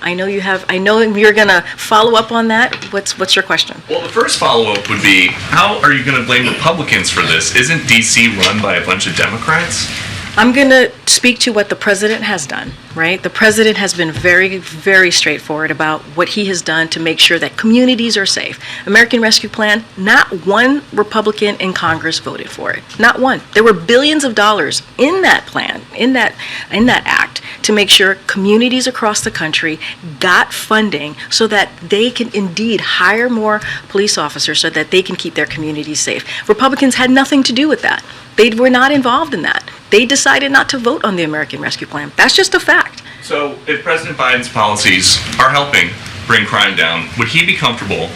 I know you have. I know you're going to follow up on that. What's your question? Well, the first follow-up would be, how are you going to blame Republicans for this? Isn't D.C. run by a bunch of Democrats? I'm going to speak to what the president has done, right? The president has been very, very straightforward about what he has done to make sure that communities are safe. American Rescue Plan, not one Republican in Congress voted for it. Not one. There were billions of dollars in that plan, in that act, to make sure communities across the country got funding so that they can indeed hire more police officers so that they can keep their communities safe. Republicans had nothing to do with that. They were not involved in that. They decided not to vote on the American Rescue Plan. That's just a fact. So if President Biden's policies are helping bring crime down, would he be comfortable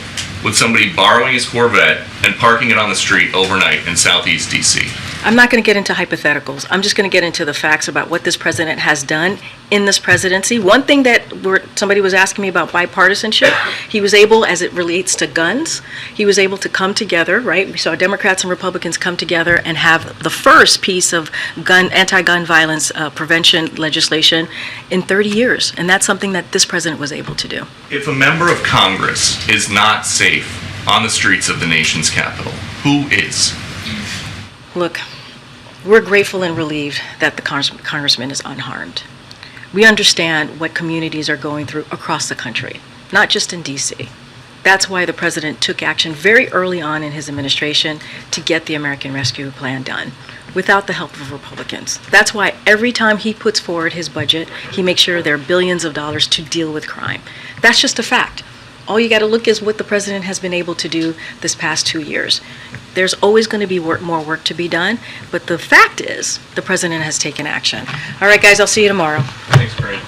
with somebody borrowing his Corvette and parking it on the street overnight in Southeast D.C.? I'm not going to get into hypotheticals. I'm just going to get into the facts about what this president has done in this presidency. One thing that somebody was asking me about bipartisanship, he was able, as it relates to guns, he was able to come together, right? We saw Democrats and Republicans come together and have the first piece of anti-gun violence prevention legislation in 30 years. And that's something that this president was able to do. If a member of Congress is not safe on the streets of the nation's capital, who is? Look, we're grateful and relieved that the congressman is unharmed. We understand what communities are going through across the country, not just in D.C. That's why the president took action very early on in his administration to get the American Rescue Plan done without the help of Republicans. That's why every time he puts forward his budget, he makes sure there are billions of dollars to deal with crime. That's just a fact. All you got to look is what the president has been able to do this past 2 years. There's always going to be more work to be done, but the fact is the president has taken action. All right, guys, I'll see you tomorrow. Thanks, Karine.